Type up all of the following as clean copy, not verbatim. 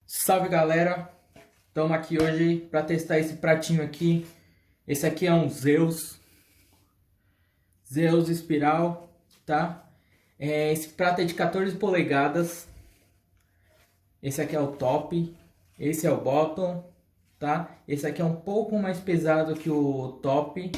Salve galera, estamos aqui hoje para testar esse pratinho aqui. Esse aqui é um Zeus Espiral, tá? Esse prato é de 14 polegadas. Esse aqui é o top, esse é o bottom, tá? Esse aqui é um pouco mais pesado que o top.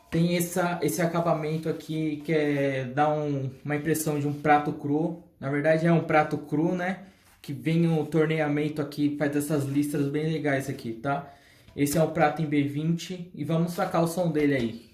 Tem esse acabamento aqui que dá uma impressão de um prato cru. Na verdade é um prato cru, né? Que vem o torneamento aqui, faz essas listras bem legais aqui, tá? Esse é um prato em B20 e vamos sacar o som dele aí.